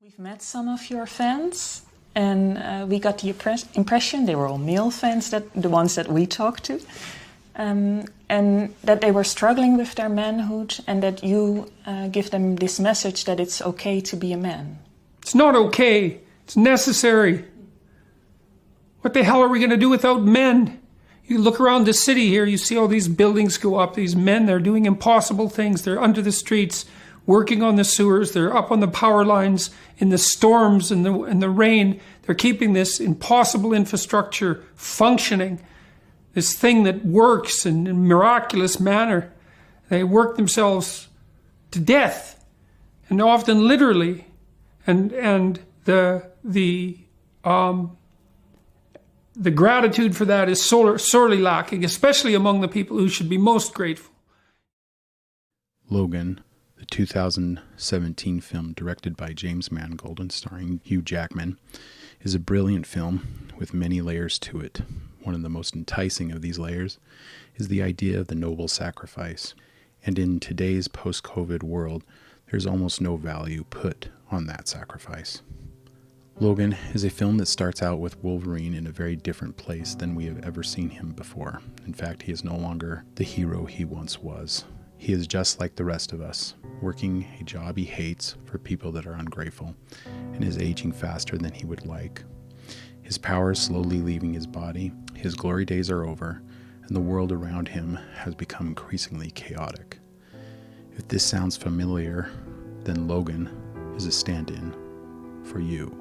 We've met some of your fans, and we got the impression they were all male fans, the ones that we talked to, and that they were struggling with their manhood, and that you give them this message that it's okay to be a man. It's not okay. It's necessary. What the hell are we going to do without men? You look around the city here, you see all these buildings go up, these men, they're doing impossible things. They're under the streets, working on the sewers, they're up on the power lines in the storms and the rain. They're keeping this impossible infrastructure functioning, this thing that works in a miraculous manner. They work themselves to death, and often literally, and the gratitude for that is sorely lacking, especially among the people who should be most grateful. Logan, the 2017 film directed by James Mangold and starring Hugh Jackman, is a brilliant film with many layers to it. One of the most enticing of these layers is the idea of the noble sacrifice. And in today's post-COVID world, there's almost no value put on that sacrifice. Logan is a film that starts out with Wolverine in a very different place than we have ever seen him before. In fact, he is no longer the hero he once was. He is just like the rest of us, working a job he hates for people that are ungrateful, and is aging faster than he would like. His power is slowly leaving his body, his glory days are over, and the world around him has become increasingly chaotic. If this sounds familiar, then Logan is a stand-in for you.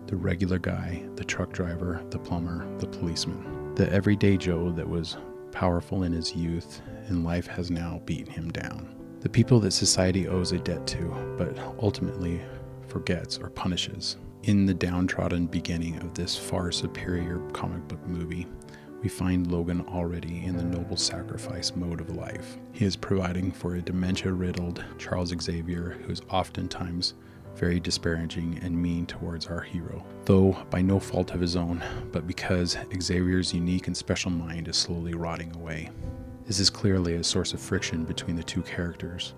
The regular guy, the truck driver, the plumber, the policeman. The everyday Joe that was powerful in his youth and life has now beaten him down. The people that society owes a debt to, but ultimately forgets or punishes. In the downtrodden beginning of this far superior comic book movie, we find Logan already in the noble sacrifice mode of life. He is providing for a dementia-riddled Charles Xavier who is oftentimes very disparaging and mean towards our hero, though by no fault of his own, but because Xavier's unique and special mind is slowly rotting away. This is clearly a source of friction between the two characters.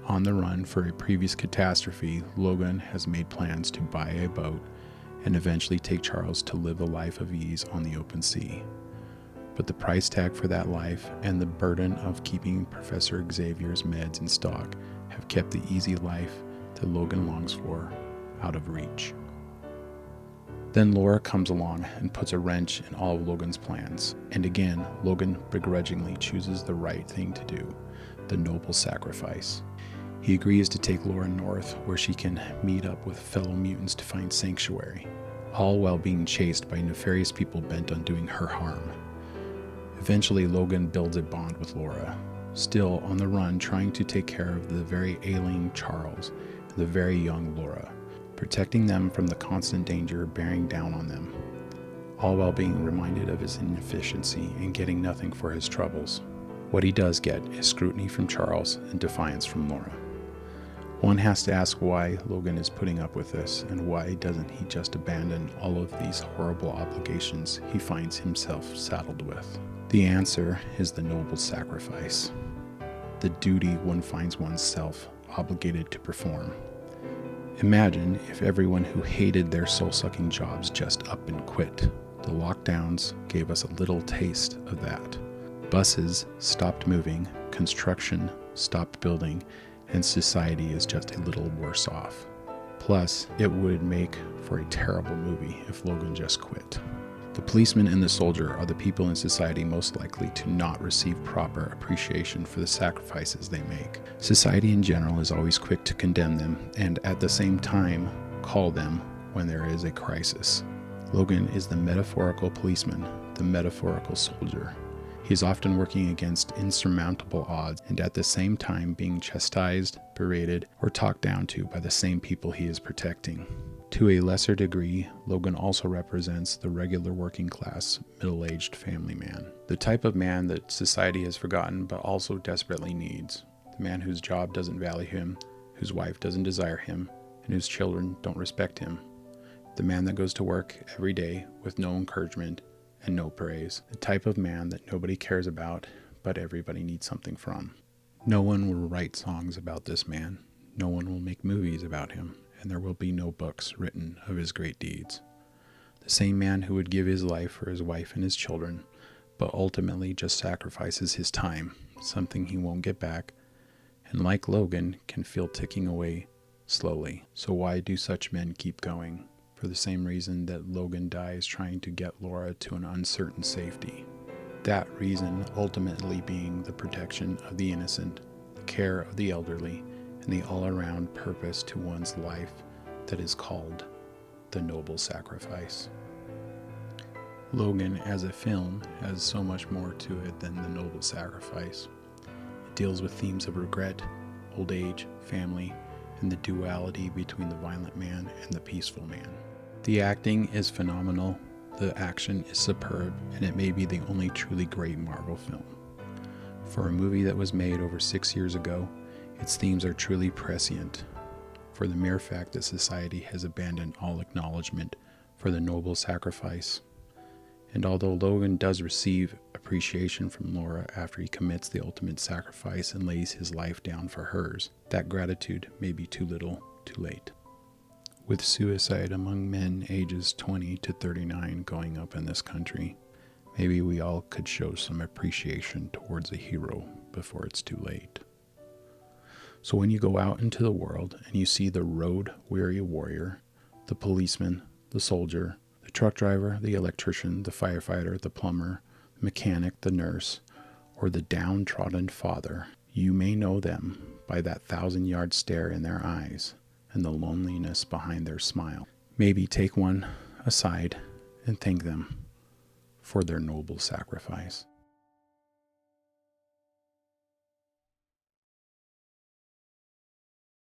On the run for a previous catastrophe, Logan has made plans to buy a boat and eventually take Charles to live a life of ease on the open sea. But the price tag for that life and the burden of keeping Professor Xavier's meds in stock have kept the easy life that Logan longs for out of reach. Then Laura comes along and puts a wrench in all of Logan's plans. And again, Logan begrudgingly chooses the right thing to do, the noble sacrifice. He agrees to take Laura north where she can meet up with fellow mutants to find sanctuary, all while being chased by nefarious people bent on doing her harm. Eventually, Logan builds a bond with Laura, still on the run trying to take care of the very ailing Charles and the very young Laura, protecting them from the constant danger bearing down on them, all while being reminded of his inefficiency and getting nothing for his troubles. What he does get is scrutiny from Charles and defiance from Laura. One has to ask why Logan is putting up with this, and why doesn't he just abandon all of these horrible obligations he finds himself saddled with? The answer is the noble sacrifice, the duty one finds oneself obligated to perform. Imagine if everyone who hated their soul-sucking jobs just up and quit. The lockdowns gave us a little taste of that. Buses stopped moving, construction stopped building, and society is just a little worse off. Plus, it would make for a terrible movie if Logan just quit. The policeman and the soldier are the people in society most likely to not receive proper appreciation for the sacrifices they make. Society in general is always quick to condemn them and at the same time call them when there is a crisis. Logan is the metaphorical policeman, the metaphorical soldier. He is often working against insurmountable odds and at the same time being chastised, berated, or talked down to by the same people he is protecting. To a lesser degree, Logan also represents the regular working class, middle-aged family man. The type of man that society has forgotten but also desperately needs. The man whose job doesn't value him, whose wife doesn't desire him, and whose children don't respect him. The man that goes to work every day with no encouragement and no praise. The type of man that nobody cares about, but everybody needs something from. No one will write songs about this man. no one will make movies about him, and there will be no books written of his great deeds. The same man who would give his life for his wife and his children, but ultimately just sacrifices his time, something he won't get back, and like Logan, can feel ticking away slowly. So why do such men keep going? For the same reason that Logan dies trying to get Laura to an uncertain safety. That reason ultimately being the protection of the innocent, the care of the elderly, and the all-around purpose to one's life that is called the noble sacrifice. Logan as a film has so much more to it than the noble sacrifice. It deals with themes of regret, old age, family, and the duality between the violent man and the peaceful man. The acting is phenomenal, the action is superb, and it may be the only truly great Marvel film. For a movie that was made over 6 years ago, its themes are truly prescient, for the mere fact that society has abandoned all acknowledgement for the noble sacrifice. And although Logan does receive appreciation from Laura after he commits the ultimate sacrifice and lays his life down for hers, that gratitude may be too little, too late. With suicide among men ages 20 to 39 going up in this country, maybe we all could show some appreciation towards a hero before it's too late. So when you go out into the world and you see the road-weary warrior, the policeman, the soldier, the truck driver, the electrician, the firefighter, the plumber, the mechanic, the nurse, or the downtrodden father, you may know them by that 1,000-yard stare in their eyes and the loneliness behind their smile. Maybe take one aside and thank them for their noble sacrifice.